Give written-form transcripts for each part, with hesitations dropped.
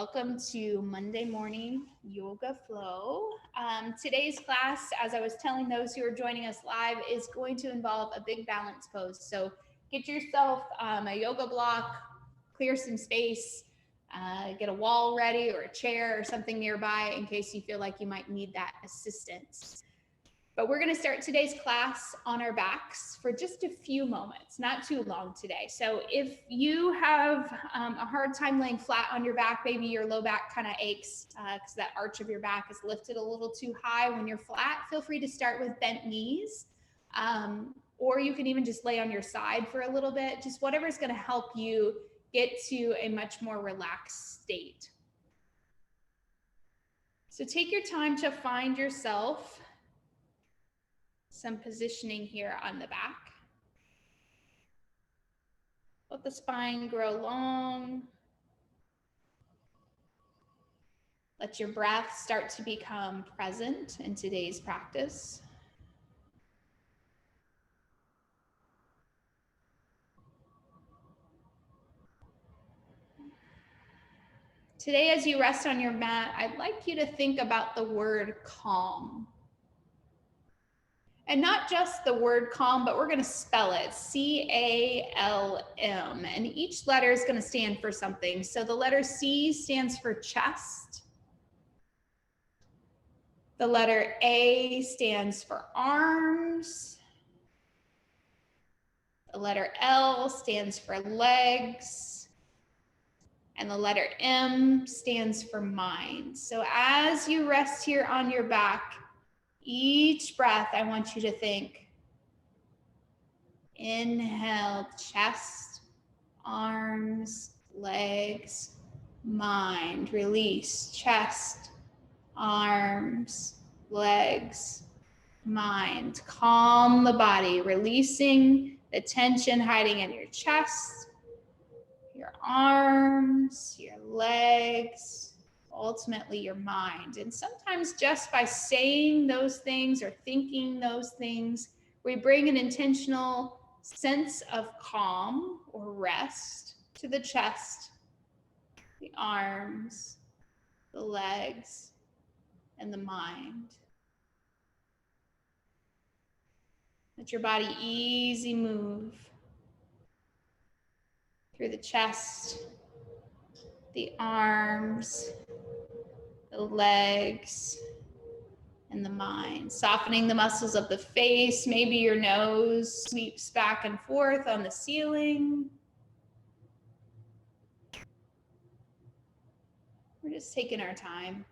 Welcome to Monday Morning Yoga Flow. Today's class, as I was telling those who are joining us live, is going to involve a big balance pose. So get yourself a yoga block, clear some space, get a wall ready or a chair or something nearby in case you feel like you might need that assistance. But we're going to start today's class on our backs for just a few moments, not too long today. So if you have a hard time laying flat on your back, maybe your low back kind of aches because that arch of your back is lifted a little too high when you're flat, feel free to start with bent knees. Or you can even just lay on your side for a little bit, just whatever is going to help you get to a much more relaxed state. So take your time to find yourself some positioning here on the back. Let the spine grow long. Let your breath start to become present in today's practice. Today, as you rest on your mat, I'd like you to think about the word calm. And not just the word calm, but we're going to spell it C.A.L.M. And each letter is going to stand for something. So the letter C stands for chest. The letter A stands for arms. The letter L stands for legs. And the letter M stands for mind. So as you rest here on your back, each breath, I want you to think, inhale, chest, arms, legs, mind. Release, chest, arms, legs, mind. Calm the body, releasing the tension hiding in your chest, your arms, your legs, ultimately your mind. And sometimes just by saying those things or thinking those things, we bring an intentional sense of calm or rest to the chest, the arms, the legs, and the mind. Let your body easy move through the chest, the arms, the legs, and the mind. Softening the muscles of the face. Maybe your nose sweeps back and forth on the ceiling. We're just taking our time.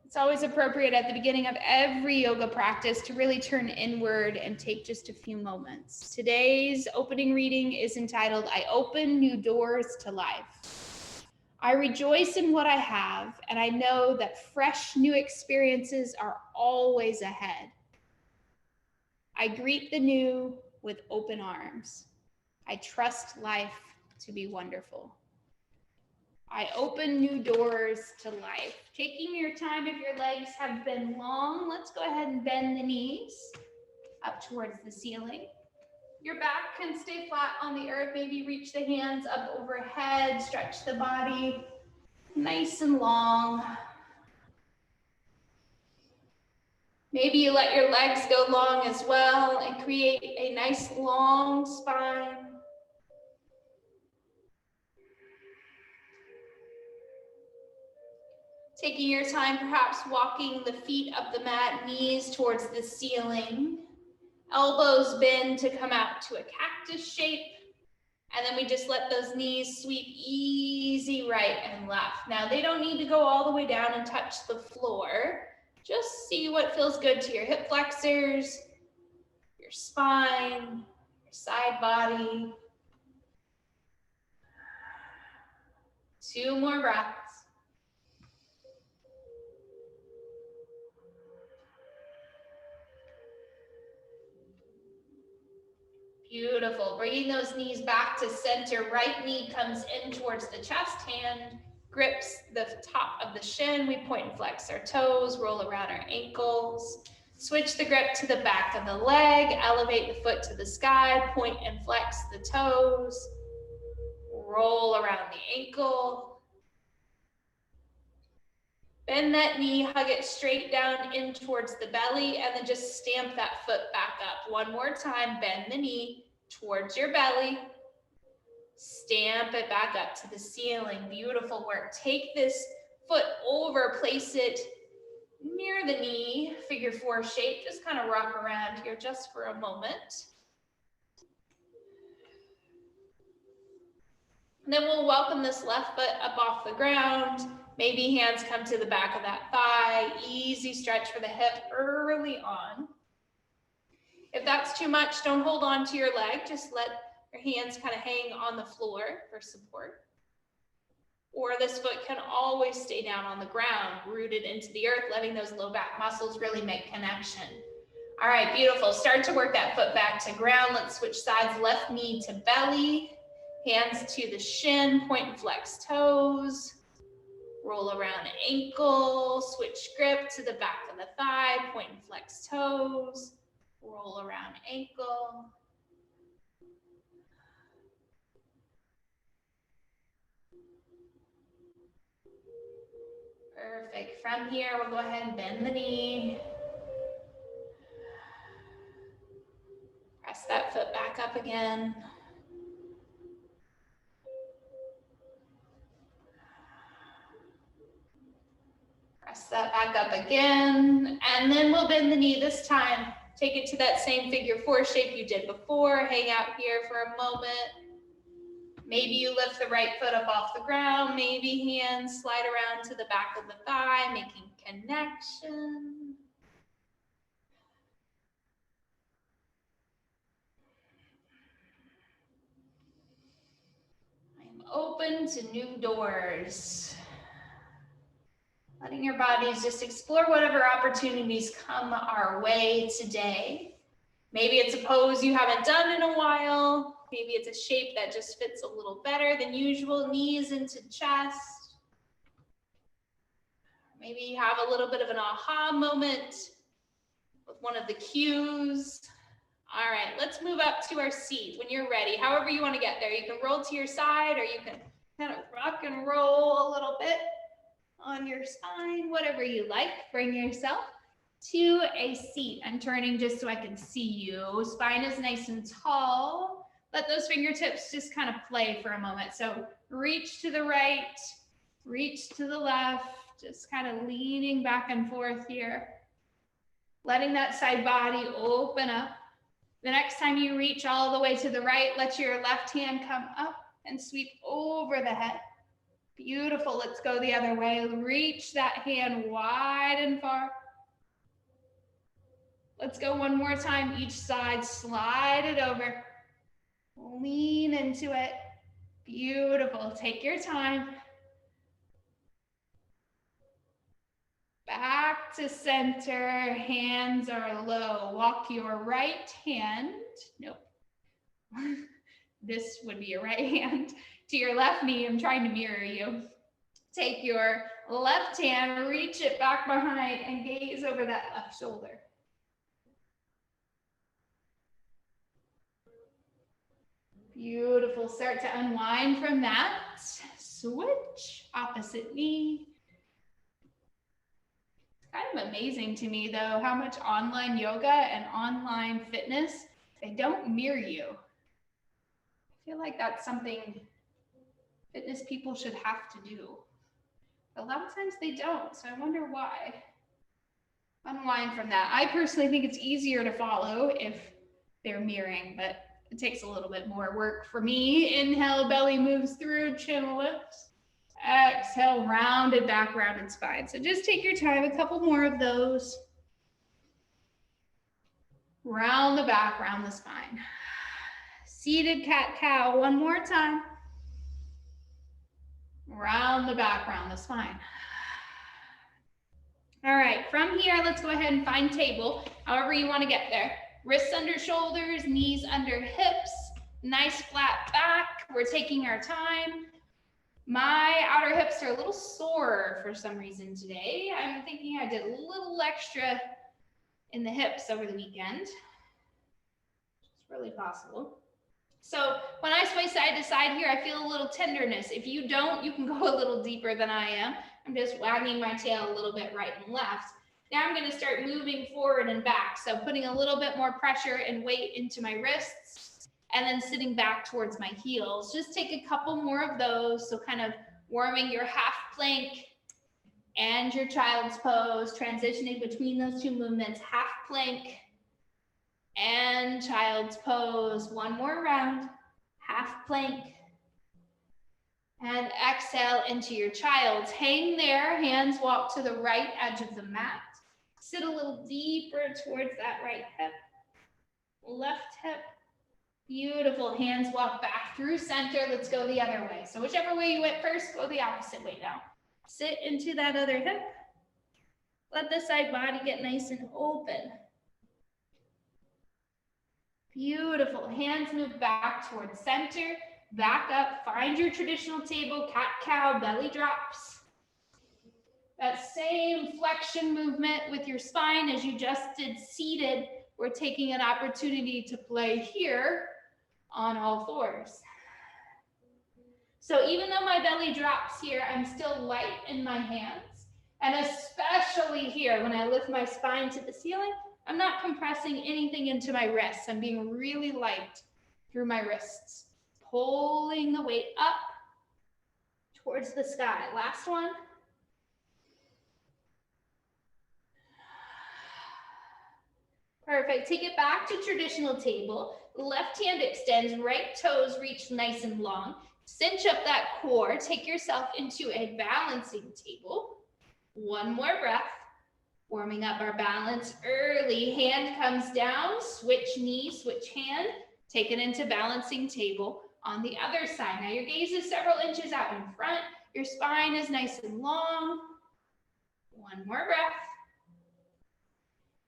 It's always appropriate at the beginning of every yoga practice to really turn inward and take just a few moments. Today's opening reading is entitled, I Open New Doors to Life. I rejoice in what I have, and I know that fresh new experiences are always ahead. I greet the new with open arms. I trust life to be wonderful. I open new doors to life. Taking your time, if your legs have been long, let's go ahead and bend the knees up towards the ceiling. Your back can stay flat on the earth. Maybe reach the hands up overhead, stretch the body nice and long. Maybe you let your legs go long as well and create a nice long spine. Taking your time, perhaps walking the feet up the mat, knees towards the ceiling. Elbows bend to come out to a cactus shape. And then we just let those knees sweep easy right and left. Now they don't need to go all the way down and touch the floor. Just see what feels good to your hip flexors, your spine, your side body. 2 more breaths. Beautiful. Bringing those knees back to center. Right knee comes in towards the chest. Hand grips the top of the shin. We point and flex our toes, roll around our ankles. Switch the grip to the back of the leg. Elevate the foot to the sky. Point and flex the toes. roll around the ankle. Bend that knee, hug it straight down in towards the belly, and then just stamp that foot back up. One more time, bend the knee towards your belly. Stamp it back up to the ceiling. Beautiful work. Take this foot over, place it near the knee, figure four shape. Just kind of rock around here just for a moment. And then we'll welcome this left foot up off the ground. Maybe hands come to the back of that thigh. Easy stretch for the hip early on. If that's too much, don't hold on to your leg. Just let your hands kind of hang on the floor for support. Or this foot can always stay down on the ground, rooted into the earth, letting those low back muscles really make connection. All right, beautiful. Start to work that foot back to ground. Let's switch sides, left knee to belly, hands to the shin, point and flex toes. Roll around ankle, switch grip to the back of the thigh, point and flex toes, roll around ankle. Perfect. From here, we'll go ahead and bend the knee. Press that foot back up again. Press that back up again, and then we'll bend the knee this time. Take it to that same figure four shape you did before. Hang out here for a moment. Maybe you lift the right foot up off the ground. Maybe hands slide around to the back of the thigh, making connection. I'm open to new doors. Letting your bodies just explore whatever opportunities come our way today. Maybe it's a pose you haven't done in a while. Maybe it's a shape that just fits a little better than usual. Knees into chest. Maybe you have a little bit of an aha moment with one of the cues. All right, let's move up to our seat when you're ready. However you want to get there. You can roll to your side, or you can kind of rock and roll a little bit on your spine, whatever you like. Bring yourself to a seat. I'm turning just so I can see you. Spine is nice and tall. Let those fingertips just kind of play for a moment. So reach to the right, reach to the left, just kind of leaning back and forth here. Letting that side body open up. The next time you reach all the way to the right, let your left hand come up and sweep over the head. Beautiful. Let's go the other way. Reach that hand wide and far. Let's go one more time. Each side, slide it over. Lean into it. Beautiful. Take your time. Back to center. Hands are low. Walk your right hand. Nope. This would be your right hand to your left knee. I'm trying to mirror you. Take your left hand, reach it back behind, and gaze over that left shoulder. Beautiful. Start to unwind from that. Switch, opposite knee. It's kind of amazing to me, though, how much online yoga and online fitness, they don't mirror you. I feel like that's something fitness people should have to do. A lot of times they don't, so I wonder why. Unwind from that. I personally think it's easier to follow if they're mirroring, but it takes a little bit more work for me. Inhale, belly moves through, chin lifts. Exhale, rounded back, rounded spine. So just take your time, a couple more of those. Round the back, round the spine. Seated cat-cow, one more time. Round the back, round the spine. All right, from here, let's go ahead and find table, however you want to get there. Wrists under shoulders, knees under hips, nice flat back. We're taking our time. My outer hips are a little sore for some reason today. I'm thinking I did a little extra in the hips over the weekend. It's really possible. So when I sway side to side here, I feel a little tenderness. If you don't, you can go a little deeper than I am. I'm just wagging my tail a little bit right and left. Now I'm going to start moving forward and back. So putting a little bit more pressure and weight into my wrists and then sitting back towards my heels. Just take a couple more of those. So kind of warming your half plank and your child's pose, transitioning between those two movements, half plank and child's pose. One more round, half plank, and exhale into your child's. Hang there, hands walk to the right edge of the mat. Sit a little deeper towards that right hip, left hip. Beautiful, hands walk back through center. Let's go the other way. So whichever way you went first, go the opposite way now. Sit into that other hip. Let the side body get nice and open. Beautiful. Hands move back towards center. Back up. Find your traditional table. Cat-cow, belly drops. That same flexion movement with your spine as you just did seated. We're taking an opportunity to play here on all fours. So even though my belly drops here, I'm still light in my hands. And especially here, when I lift my spine to the ceiling, I'm not compressing anything into my wrists. I'm being really light through my wrists. Pulling the weight up towards the sky. Last one. Perfect. Take it back to traditional table. Left hand extends, right toes reach nice and long. Cinch up that core. Take yourself into a balancing table. One more breath. Warming up our balance early. Hand comes down, switch knee, switch hand. Take it into balancing table on the other side. Now your gaze is several inches out in front. Your spine is nice and long. One more breath.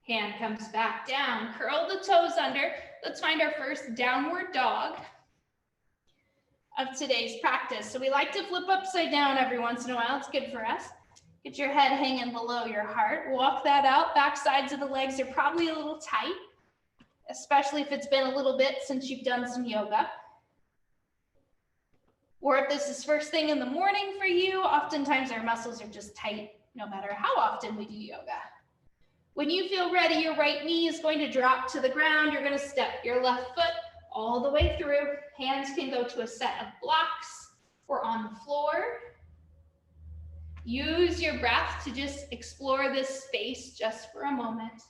Hand comes back down. Curl the toes under. Let's find our first downward dog of today's practice. So we like to flip upside down every once in a while. It's good for us. Get your head hanging below your heart. Walk that out. Back sides of the legs are probably a little tight, especially if it's been a little bit since you've done some yoga. Or if this is first thing in the morning for you, oftentimes our muscles are just tight no matter how often we do yoga. When you feel ready, your right knee is going to drop to the ground. You're going to step your left foot all the way through. Hands can go to a set of blocks or on the floor. Use your breath to just explore this space just for a moment.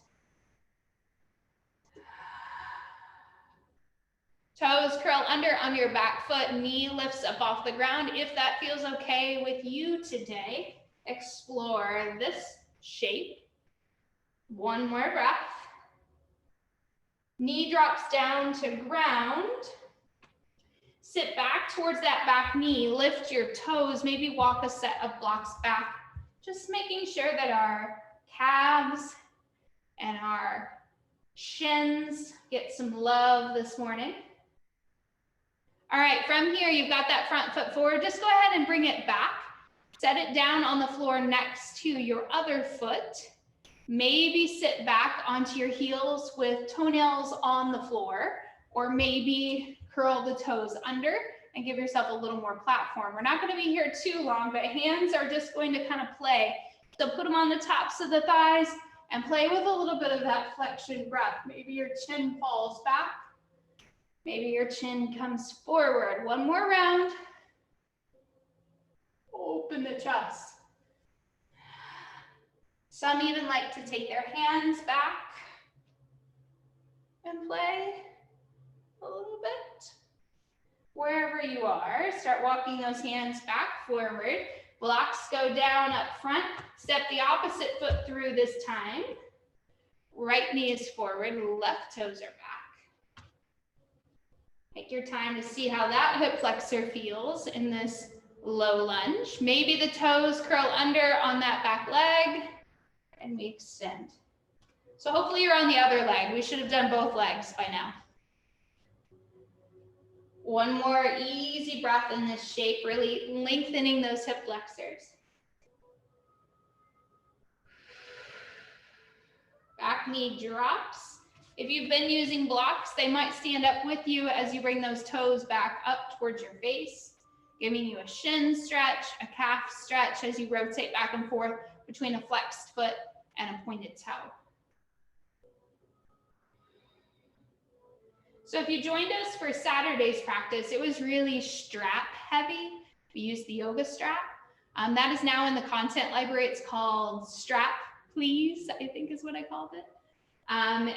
Toes curl under on your back foot, knee lifts up off the ground. If that feels okay with you today, explore this shape. One more breath. Knee drops down to ground. Sit back towards that back knee, lift your toes, maybe walk a set of blocks back. Just making sure that our calves and our shins get some love this morning. All right, from here, you've got that front foot forward. Just go ahead and bring it back. Set it down on the floor next to your other foot. Maybe sit back onto your heels with toenails on the floor, or maybe curl the toes under and give yourself a little more platform. We're not going to be here too long, but hands are just going to kind of play. So put them on the tops of the thighs and play with a little bit of that flexion breath. Maybe your chin falls back. Maybe your chin comes forward. One more round. Open the chest. Some even like to take their hands back and play a little bit. Wherever you are, start walking those hands back forward. Blocks go down up front. Step the opposite foot through this time. Right knee is forward, left toes are back. Take your time to see how that hip flexor feels in this low lunge. Maybe the toes curl under on that back leg and we extend. So hopefully you're on the other leg. We should have done both legs by now. One more easy breath in this shape, really lengthening those hip flexors. Back knee drops. If you've been using blocks, they might stand up with you as you bring those toes back up towards your face, giving you a shin stretch, a calf stretch as you rotate back and forth between a flexed foot and a pointed toe. So if you joined us for Saturday's practice, it was really strap heavy. We used the yoga strap. That is now in the content library. It's called Strap Please, I think is what I called it.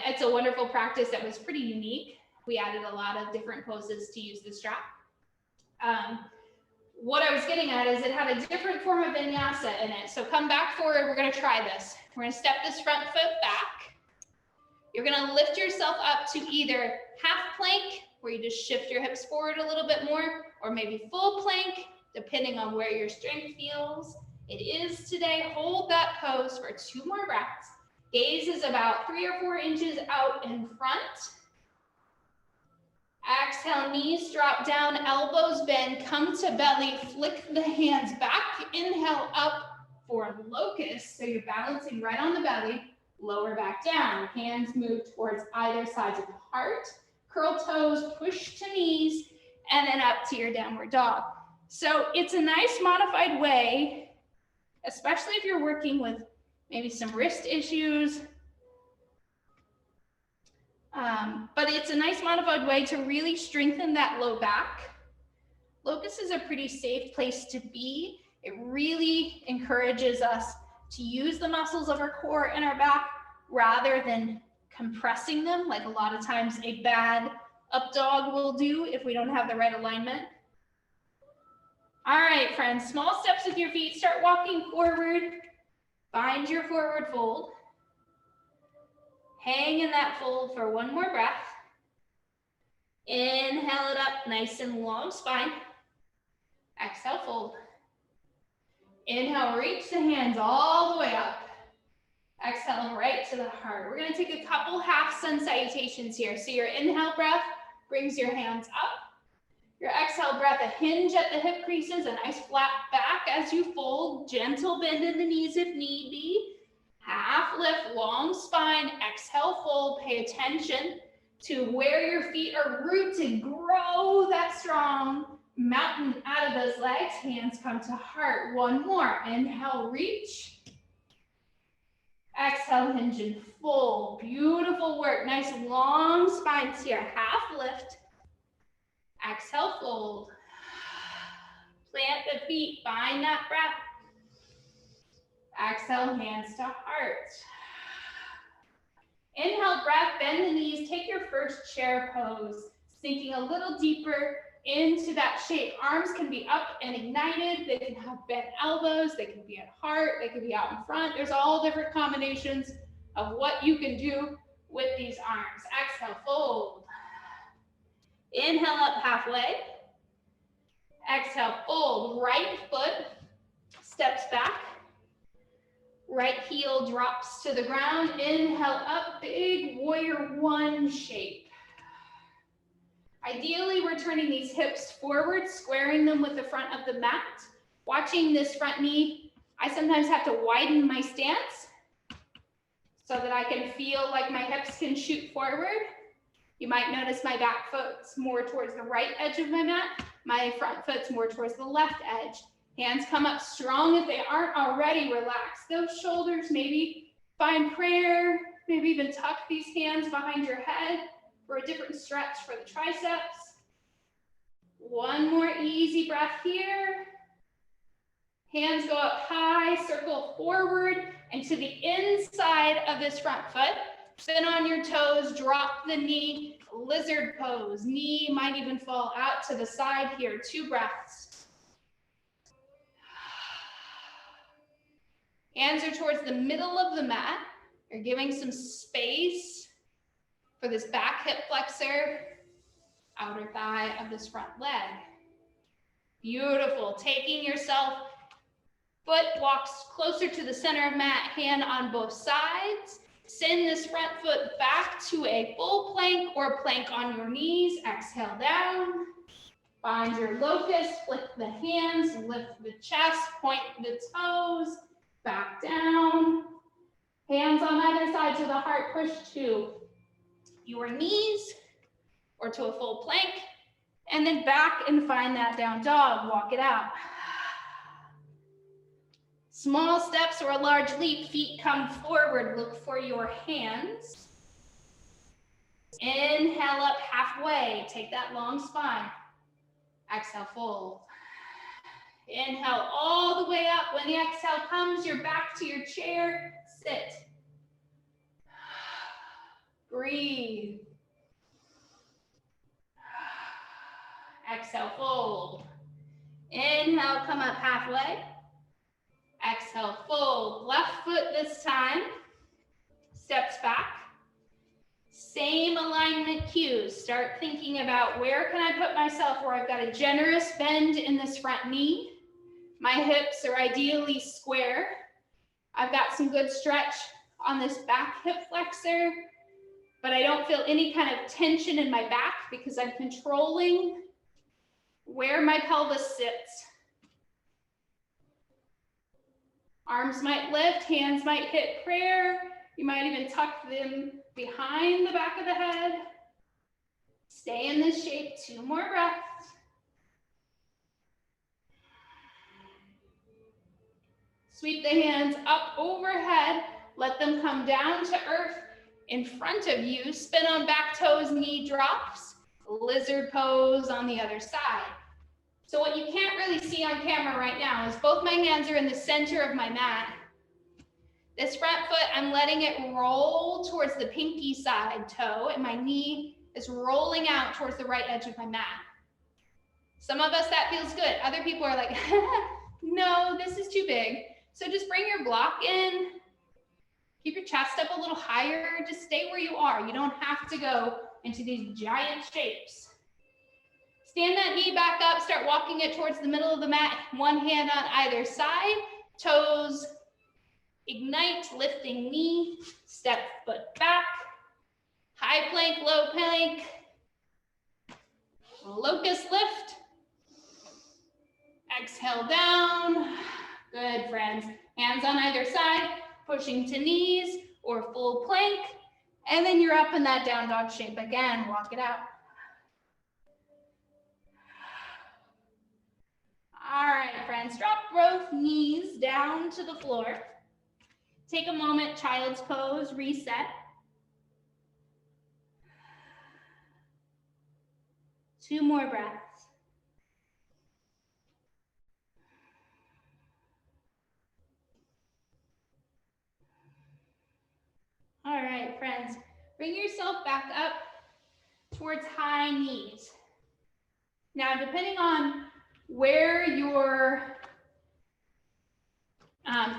It's a wonderful practice that was pretty unique. We added a lot of different poses to use the strap. What I was getting at is it had a different form of vinyasa in it. So come back forward, we're gonna try this. We're gonna step this front foot back. You're gonna lift yourself up to either half plank, where you just shift your hips forward a little bit more, or maybe full plank, depending on where your strength feels. It is today. Hold that pose for 2 more breaths. Gaze is about 3 or 4 inches out in front. Exhale, knees drop down, elbows bend, come to belly, flick the hands back. Inhale up for locust. So you're balancing right on the belly, lower back down. Hands move towards either sides of the heart. Curl toes, push to knees, and then up to your downward dog. So it's a nice modified way, especially if you're working with maybe some wrist issues. But it's a nice modified way to really strengthen that low back. Locust is a pretty safe place to be. It really encourages us to use the muscles of our core and our back rather than compressing them, like a lot of times a bad up dog will do if we don't have the right alignment. All right, friends, small steps with your feet. Start walking forward. Find your forward fold. Hang in that fold for 1 more breath. Inhale it up, nice and long spine. Exhale, fold. Inhale, reach the hands all the way up. Exhale, right to the heart. We're gonna take a couple half sun salutations here. So your inhale breath brings your hands up. Your exhale breath, a hinge at the hip creases, a nice flat back as you fold. Gentle bend in the knees if need be. Half lift, long spine, exhale, fold. Pay attention to where your feet are rooted. Grow that strong mountain out of those legs. Hands come to heart. 1 more. Inhale, reach. Exhale, hinge and fold. Beautiful work. Nice long spines here. Half lift. Exhale, fold. Plant the feet. Find that breath. Exhale, hands to heart. Inhale, breath, bend the knees. Take your first chair pose, sinking a little deeper into that shape. Arms can be up and ignited. They can have bent elbows. They can be at heart. They can be out in front. There's all different combinations of what you can do with these arms. Exhale, fold. Inhale up halfway. Exhale, fold. Right foot steps back. Right heel drops to the ground. Inhale up, big warrior 1 shape. Ideally, we're turning these hips forward, squaring them with the front of the mat. Watching this front knee, I sometimes have to widen my stance so that I can feel like my hips can shoot forward. You might notice my back foot's more towards the right edge of my mat. My front foot's more towards the left edge. Hands come up strong if they aren't already. Relax those shoulders. Maybe find prayer. Maybe even tuck these hands behind your head for a different stretch for the triceps. 1 more easy breath here. Hands go up high, circle forward and to the inside of this front foot. Spin on your toes, drop the knee, lizard pose. Knee might even fall out to the side here. 2 breaths. Hands are towards the middle of the mat. You're giving some space for this back hip flexor, outer thigh of this front leg. Beautiful. Taking yourself, foot walks closer to the center of mat, hand on both sides. Send this front foot back to a full plank or plank on your knees. Exhale down. Find your locust, flick the hands, lift the chest, point the toes. Back down, hands on either side to the heart, push 2. your knees or to a full plank, and then back and find that down dog, walk it out. Small steps or a large leap, feet come forward, look for your hands. Inhale up halfway, take that long spine. Exhale, fold. Inhale all the way up. When the exhale comes, you're back to your chair, sit. Breathe. Exhale, fold. Inhale, come up halfway. Exhale, fold. Left foot this time. Steps back. Same alignment cues. Start thinking about where can I put myself where I've got a generous bend in this front knee. My hips are ideally square. I've got some good stretch on this back hip flexor, but I don't feel any kind of tension in my back because I'm controlling where my pelvis sits. Arms might lift, hands might hit prayer. You might even tuck them behind the back of the head. Stay in this shape, 2 more breaths. Sweep the hands up overhead. Let them come down to earth in front of you. Spin on back toes, knee drops. Lizard pose on the other side. So what you can't really see on camera right now is both my hands are in the center of my mat. This front foot, I'm letting it roll towards the pinky side toe, and my knee is rolling out towards the right edge of my mat. Some of us, that feels good. Other people are like, no, this is too big. So just bring your block in. Keep your chest up a little higher. Just stay where you are. You don't have to go into these giant shapes. Stand that knee back up. Start walking it towards the middle of the mat. One hand on either side. Toes ignite, lifting knee. Step foot back. High plank, low plank. Locust lift. Exhale down. Good, friends. Hands on either side, pushing to knees or full plank. And then you're up in that down dog shape again. Walk it out. All right, friends. Drop both knees down to the floor. Take a moment, child's pose, reset. 2 more breaths. All right, friends, bring yourself back up towards high knees. Now, depending on where your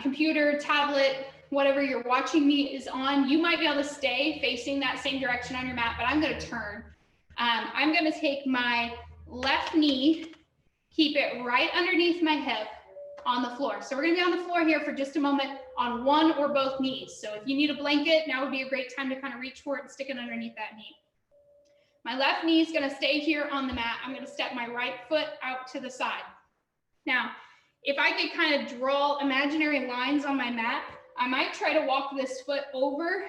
computer, tablet, whatever you're watching me is on, you might be able to stay facing that same direction on your mat, but I'm gonna turn. I'm gonna take my left knee, keep it right underneath my hip on the floor. So we're gonna be on the floor here for just a moment on one or both knees. So if you need a blanket, now would be a great time to kind of reach for it and stick it underneath that knee. My left knee is gonna stay here on the mat. I'm gonna step my right foot out to the side. Now, if I could kind of draw imaginary lines on my mat, I might try to walk this foot over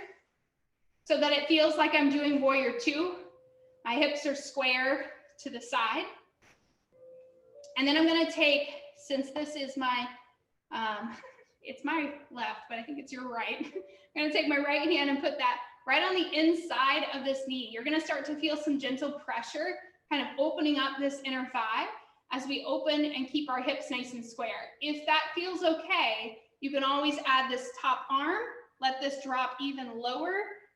so that it feels like I'm doing warrior 2. My hips are square to the side. And then I'm gonna take, since this is my, it's my left, but I think it's your right. I'm gonna take my right hand and put that right on the inside of this knee. You're gonna start to feel some gentle pressure, kind of opening up this inner thigh as we open and keep our hips nice and square. If that feels okay, you can always add this top arm, let this drop even lower,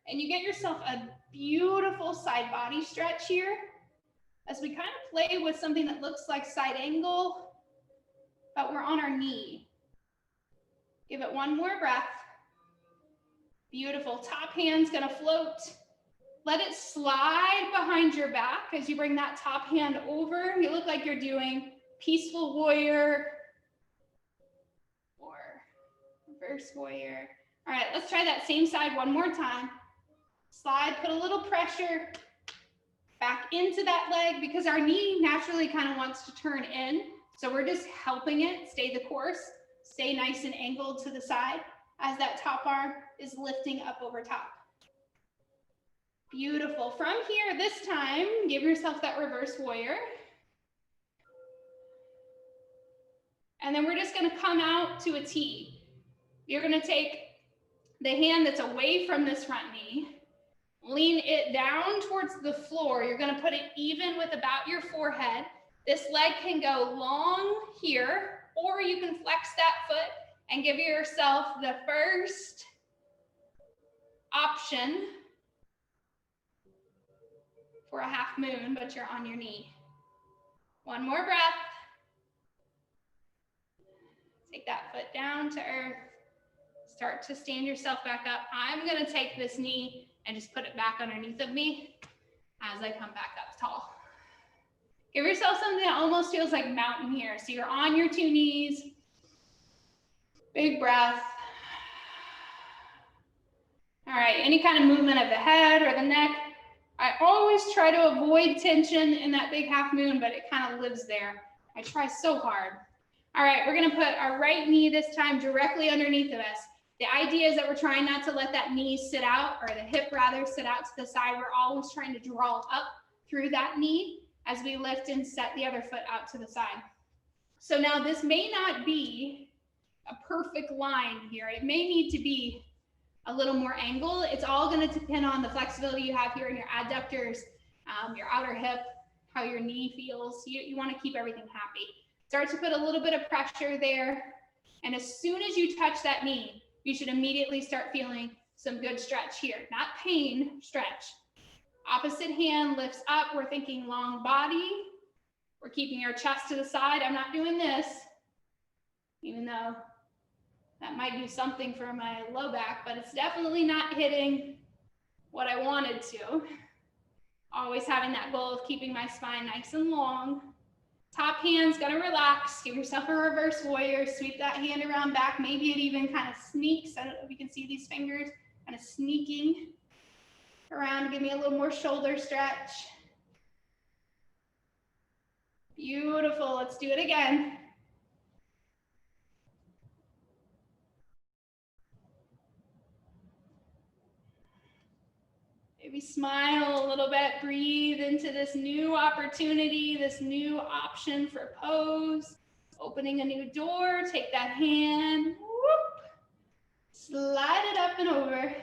and you get yourself a beautiful side body stretch here as we kind of play with something that looks like side angle, but we're on our knee. Give it 1 more breath. Beautiful. Top hand's gonna float. Let it slide behind your back as you bring that top hand over. You look like you're doing peaceful warrior or reverse warrior. All right, let's try that same side 1 more time. Slide, put a little pressure back into that leg because our knee naturally kind of wants to turn in. So we're just helping it stay the course, stay nice and angled to the side as that top arm is lifting up over top. Beautiful. From here, this time, give yourself that reverse warrior. And then we're just gonna come out to a T. You're gonna take the hand that's away from this front knee, lean it down towards the floor. You're gonna put it even with about your forehead. This leg can go long here, or you can flex that foot and give yourself the first option for a half moon, but you're on your knee. One more breath. Take that foot down to earth. Start to stand yourself back up. I'm gonna take this knee and just put it back underneath of me as I come back up tall. Give yourself something that almost feels like mountain here. So you're on your two knees. Big breath. All right, any kind of movement of the head or the neck. I always try to avoid tension in that big half moon, but it kind of lives there. I try so hard. All right, we're gonna put our right knee this time directly underneath of us. The idea is that we're trying not to let that knee sit out, or the hip rather sit out to the side. We're always trying to draw up through that knee as we lift and set the other foot out to the side. So now this may not be a perfect line here. It may need to be a little more angle. It's all gonna depend on the flexibility you have here in your adductors, your outer hip, how your knee feels. You wanna keep everything happy. Start to put a little bit of pressure there. And as soon as you touch that knee, you should immediately start feeling some good stretch here. Not pain, stretch. Opposite hand lifts up. We're thinking long body. We're keeping our chest to the side. I'm not doing this, even though that might do something for my low back, but it's definitely not hitting what I wanted to. Always having that goal of keeping my spine nice and long. Top hand's gonna relax. Give yourself a reverse warrior. Sweep that hand around back. Maybe it even kind of sneaks. I don't know if you can see these fingers kind of sneaking around to give me a little more shoulder stretch. Beautiful. Let's do it again. Maybe smile a little bit, breathe into this new opportunity, this new option for pose. Opening a new door, take that hand, whoop, slide it up and over.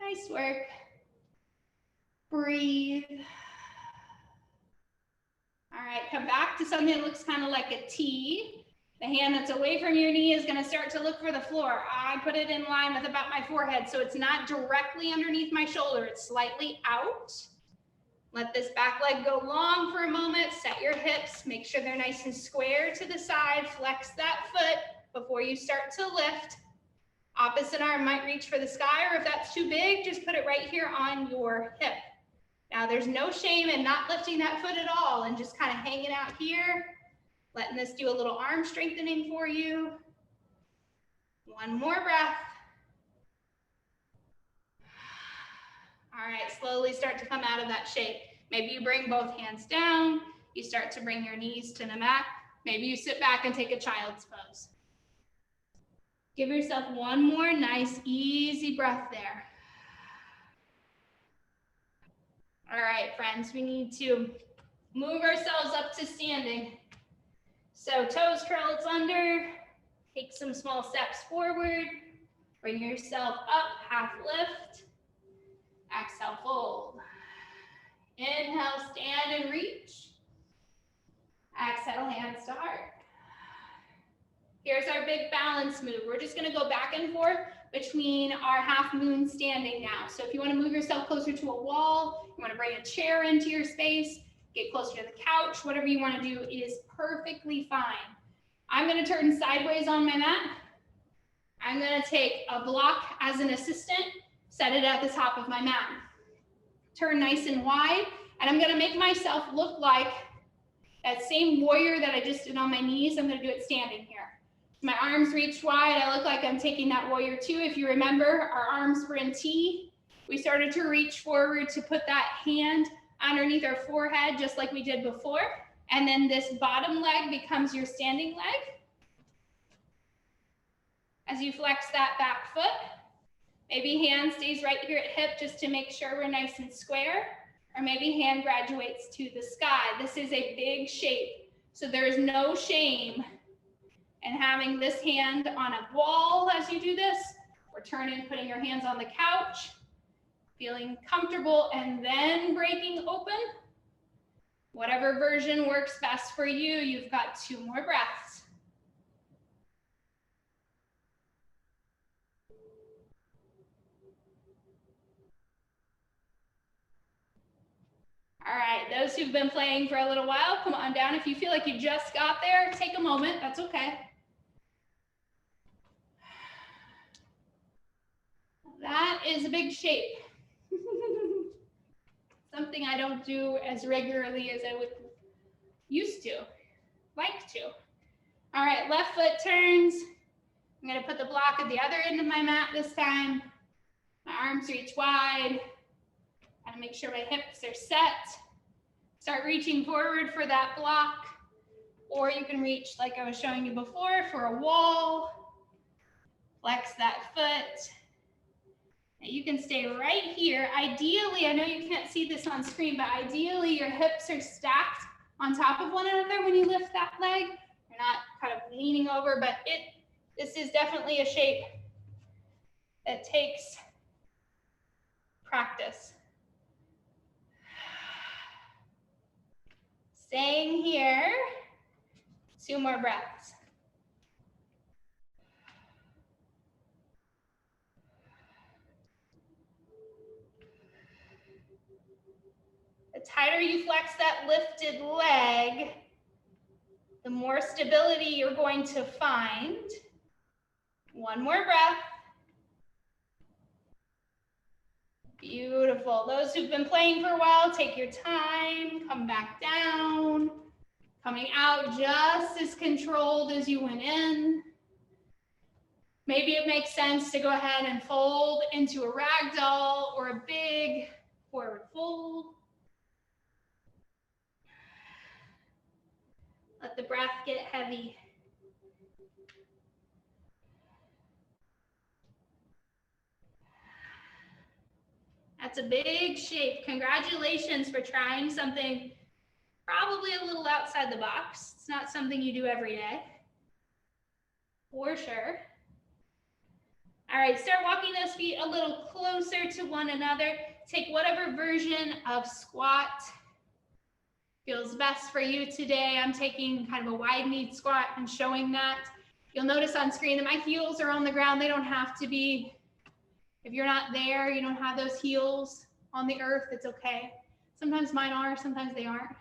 Nice work. Breathe. All right, come back to something that looks kind of like a T. The hand that's away from your knee is gonna start to look for the floor. I put it in line with about my forehead, so it's not directly underneath my shoulder, it's slightly out. Let this back leg go long for a moment, set your hips, make sure they're nice and square to the side, flex that foot before you start to lift. Opposite arm might reach for the sky, or if that's too big, just put it right here on your hip. Now there's no shame in not lifting that foot at all and just kind of hanging out here. Letting this do a little arm strengthening for you. One more breath. All right, slowly start to come out of that shape. Maybe you bring both hands down. You start to bring your knees to the mat. Maybe you sit back and take a child's pose. Give yourself one more nice, easy breath there. All right, friends, we need to move ourselves up to standing. So toes curls under, take some small steps forward, bring yourself up, half lift, exhale, fold. Inhale, stand and reach. Exhale, hands to heart. Here's our big balance move. We're just gonna go back and forth between our half moon standing now. So if you wanna move yourself closer to a wall, you wanna bring a chair into your space, get closer to the couch, whatever you want to do is perfectly fine. I'm going to turn sideways on my mat. I'm going to take a block as an assistant, set it at the top of my mat. Turn nice and wide, and I'm going to make myself look like that same warrior that I just did on my knees. I'm going to do it standing here. My arms reach wide. I look like I'm taking that warrior two. If you remember, our arms were in T. We started to reach forward to put that hand underneath our forehead, just like we did before. And then this bottom leg becomes your standing leg. As you flex that back foot, Maybe hand stays right here at hip just to make sure we're nice and square, or maybe hand graduates to the sky. This is a big shape, so there is no shame in having this hand on a wall as you do this, or turning, putting your hands on the couch, feeling comfortable, and then breaking open. Whatever version works best for you. You've got 2 more breaths. All right, those who've been playing for a little while, come on down. If you feel like you just got there, take a moment, that's okay. That is a big shape. Something I don't do as regularly as I would used to, like to. All right, left foot turns. I'm gonna put the block at the other end of my mat this time. My arms reach wide. Gotta make sure my hips are set. Start reaching forward for that block, or you can reach, like I was showing you before, for a wall. Flex that foot. And you can stay right here. Ideally, I know you can't see this on screen, but ideally your hips are stacked on top of one another when you lift that leg. You're not kind of leaning over, but this is definitely a shape that takes practice. Staying here, 2 more breaths. The tighter you flex that lifted leg, the more stability you're going to find. 1 more breath. Beautiful. Those who've been playing for a while, take your time, come back down. Coming out just as controlled as you went in. Maybe it makes sense to go ahead and fold into a ragdoll or a big forward fold. Let the breath get heavy. That's a big shape. Congratulations for trying something probably a little outside the box. It's not something you do every day, for sure. All right, start walking those feet a little closer to one another. Take whatever version of squat feels best for you today. I'm taking kind of a wide knee squat and showing that. You'll notice on screen that my heels are on the ground. They don't have to be. If you're not there, you don't have those heels on the earth, it's okay. Sometimes mine are, sometimes they aren't.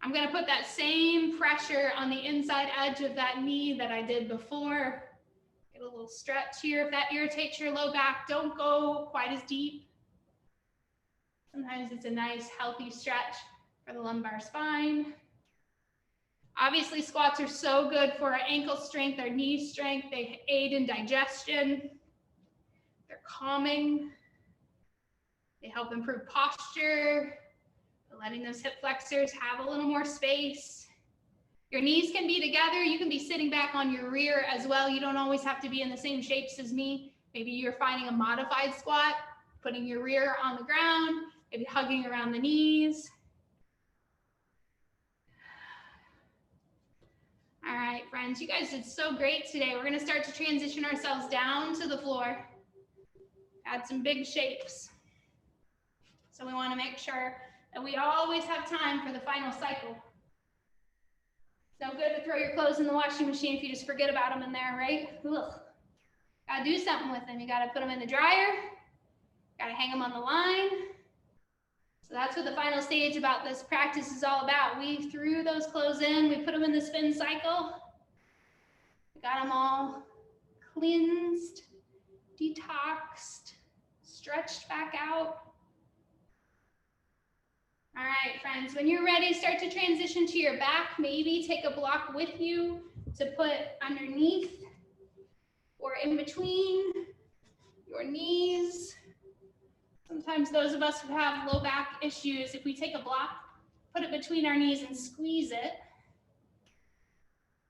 I'm gonna put that same pressure on the inside edge of that knee that I did before. Get a little stretch here. If that irritates your low back, don't go quite as deep. Sometimes it's a nice healthy stretch for the lumbar spine. Obviously, squats are so good for our ankle strength, our knee strength. They aid in digestion. They're calming. They help improve posture. Letting those hip flexors have a little more space. Your knees can be together. You can be sitting back on your rear as well. You don't always have to be in the same shapes as me. Maybe you're finding a modified squat, putting your rear on the ground, maybe hugging around the knees. All right, friends, you guys did so great today. We're gonna start to transition ourselves down to the floor. Add some big shapes. So we wanna make sure that we always have time for the final cycle. It's no good to throw your clothes in the washing machine if you just forget about them in there, right? Ugh. Gotta do something with them. You gotta put them in the dryer, gotta hang them on the line. So that's what the final stage about this practice is all about. We threw those clothes in, we put them in the spin cycle. We got them all cleansed, detoxed, stretched back out. All right, friends, when you're ready, start to transition to your back. Maybe take a block with you to put underneath or in between your knees. Sometimes those of us who have low back issues, if we take a block, put it between our knees and squeeze it,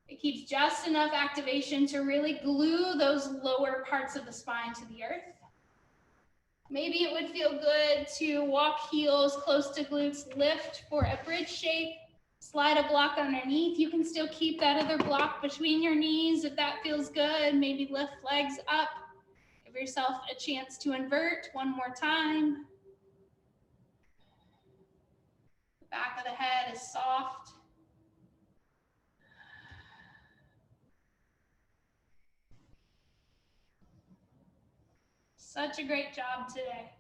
It keeps just enough activation to really glue those lower parts of the spine to the earth. Maybe it would feel good to walk heels close to glutes, lift for a bridge shape, slide a block underneath. You can still keep that other block between your knees if that feels good. Maybe lift legs up. Give yourself a chance to invert one more time. The back of the head is soft. Such a great job today.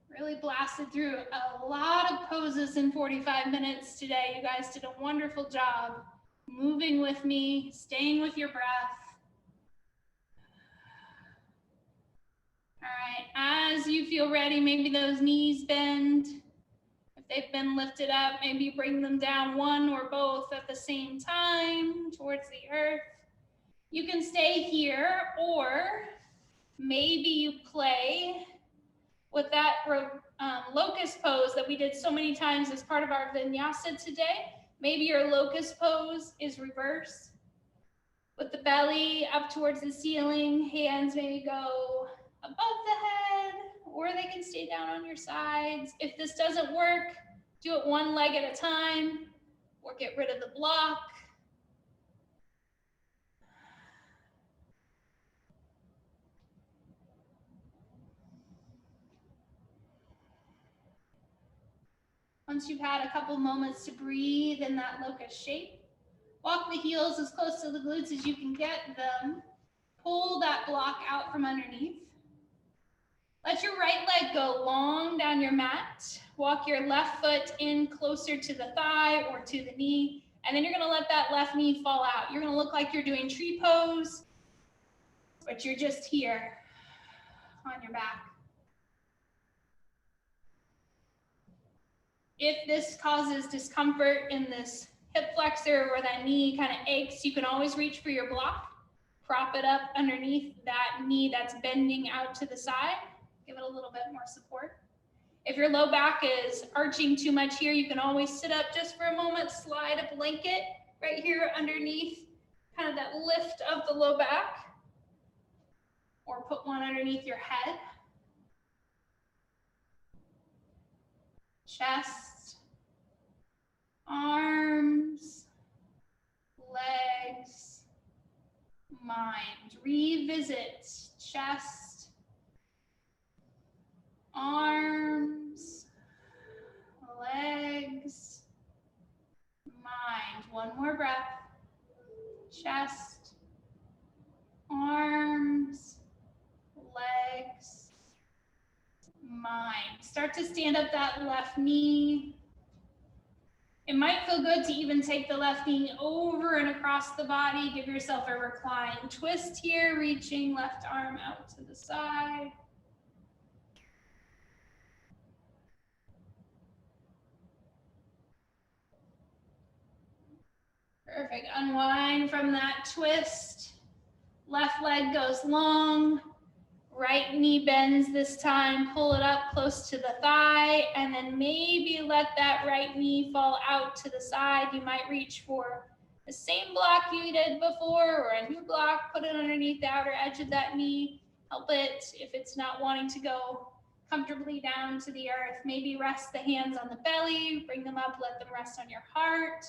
Really blasted through a lot of poses in 45 minutes today. You guys did a wonderful job moving with me, staying with your breath. All right, as you feel ready, maybe those knees bend. If they've been lifted up, maybe bring them down, one or both at the same time towards the earth. You can stay here, or maybe you play with that locust pose that we did so many times as part of our vinyasa today. Maybe your locust pose is reverse, with the belly up towards the ceiling, hands maybe go above the head, or they can stay down on your sides. If this doesn't work, do it one leg at a time, or get rid of the block. Once you've had a couple moments to breathe in that locust shape, walk the heels as close to the glutes as you can get them. Pull that block out from underneath. Let your right leg go long down your mat. Walk your left foot in closer to the thigh or to the knee, and then you're gonna let that left knee fall out. You're gonna look like you're doing tree pose, but you're just here on your back. If this causes discomfort in this hip flexor or that knee kind of aches, you can always reach for your block, prop it up underneath that knee that's bending out to the side, give it a little bit more support. If your low back is arching too much here, you can always sit up just for a moment, slide a blanket right here underneath, kind of that lift of the low back, or put one underneath your head. Chest, arms, legs, mind. Revisit chest, arms, legs, mind. One more breath. Chest, arms, legs, mind. Start to stand up that left knee. It might feel good to even take the left knee over and across the body. Give yourself a recline twist here, reaching left arm out to the side. Perfect. Unwind from that twist. Left leg goes long. Right knee bends this time. Pull it up close to the thigh, and then maybe let that right knee fall out to the side. You might reach for the same block you did before, or a new block. Put it underneath the outer edge of that knee. Help it if it's not wanting to go comfortably down to the earth. Maybe rest the hands on the belly. Bring them up. Let them rest on your heart.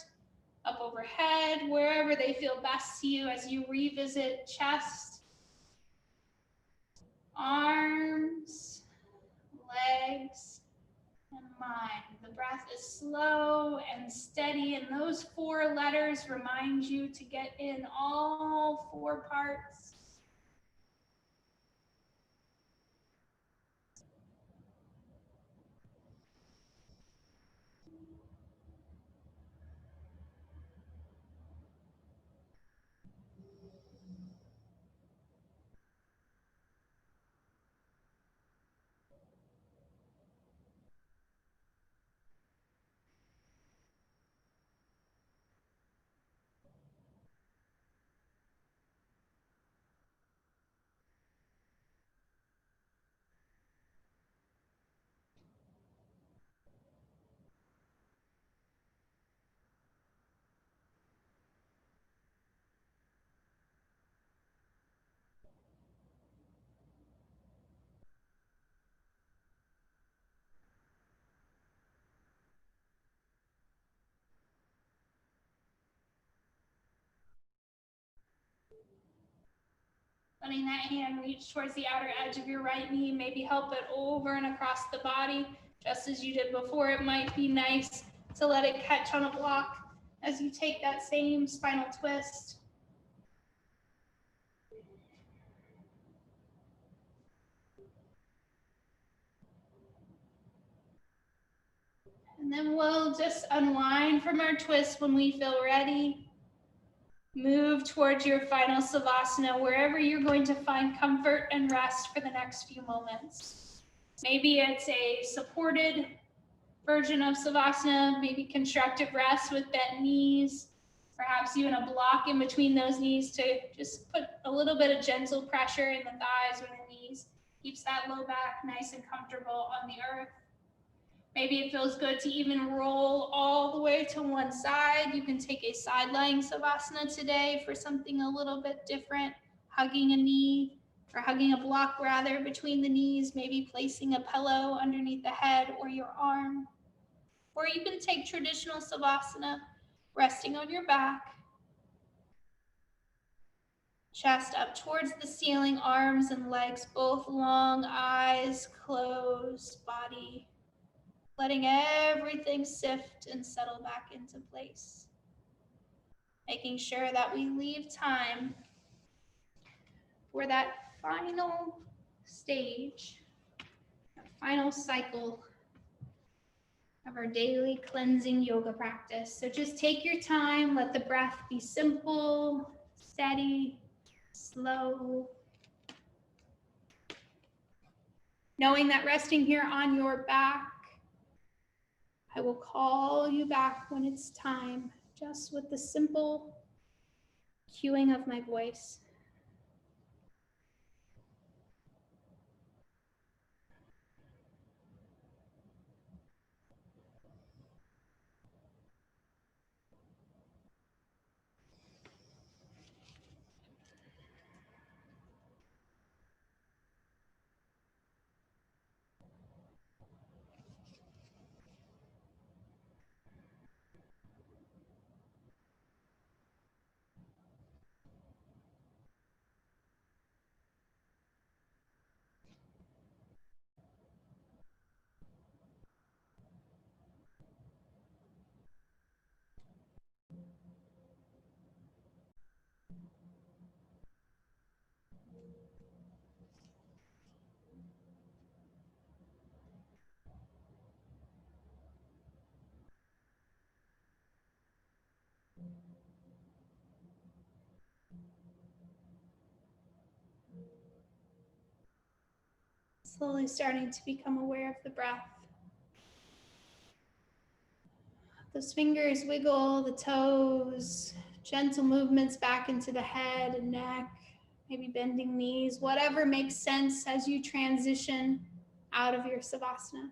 Up overhead, wherever they feel best to you as you revisit chest, arms, legs, and mind. The breath is slow and steady, and those 4 letters remind you to get in all 4 parts. Letting that hand reach towards the outer edge of your right knee, maybe help it over and across the body, just as you did before. It might be nice to let it catch on a block as you take that same spinal twist. And then we'll just unwind from our twist when we feel ready. Move towards your final Savasana, wherever you're going to find comfort and rest for the next few moments. Maybe it's a supported version of Savasana, maybe constructive rest with bent knees, perhaps even a block in between those knees to just put a little bit of gentle pressure in the thighs or the knees. Keeps that low back nice and comfortable on the earth. Maybe it feels good to even roll all the way to one side. You can take a side lying Savasana today for something a little bit different, hugging a knee, or hugging a block rather between the knees, maybe placing a pillow underneath the head or your arm. Or you can take traditional Savasana, resting on your back, chest up towards the ceiling, arms and legs both long, eyes closed, body letting everything sift and settle back into place. Making sure that we leave time for that final stage, that final cycle of our daily cleansing yoga practice. So just take your time, let the breath be simple, steady, slow. Knowing that resting here on your back, I will call you back when it's time, just with the simple cueing of my voice. Slowly starting to become aware of the breath. Those fingers wiggle, the toes, gentle movements back into the head and neck, maybe bending knees, whatever makes sense as you transition out of your Savasana.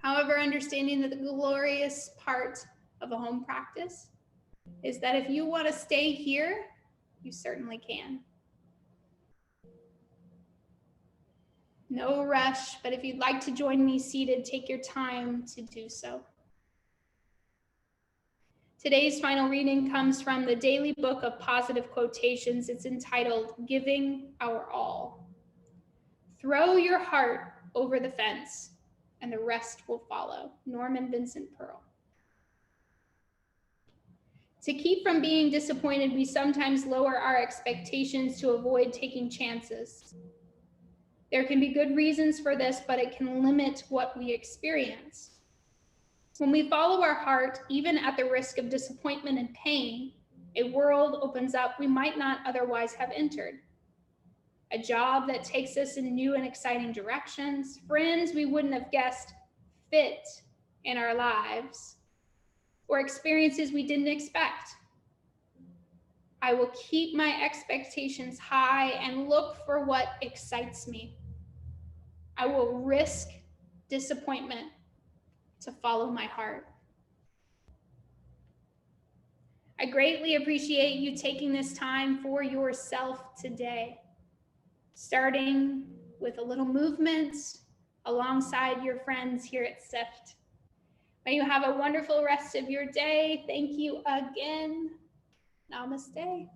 However, understanding that the glorious part of a home practice is that if you want to stay here, you certainly can. No rush, but if you'd like to join me seated, take your time to do so. Today's final reading comes from the Daily Book of Positive Quotations. It's entitled, Giving Our All. Throw your heart over the fence, and the rest will follow. Norman Vincent Peale. To keep from being disappointed, we sometimes lower our expectations to avoid taking chances. There can be good reasons for this, but it can limit what we experience. When we follow our heart, even at the risk of disappointment and pain, a world opens up we might not otherwise have entered. A job that takes us in new and exciting directions, friends we wouldn't have guessed fit in our lives, or experiences we didn't expect. I will keep my expectations high and look for what excites me. I will risk disappointment to follow my heart. I greatly appreciate you taking this time for yourself today, starting with a little movement alongside your friends here at SIFT. May you have a wonderful rest of your day. Thank you again. Namaste.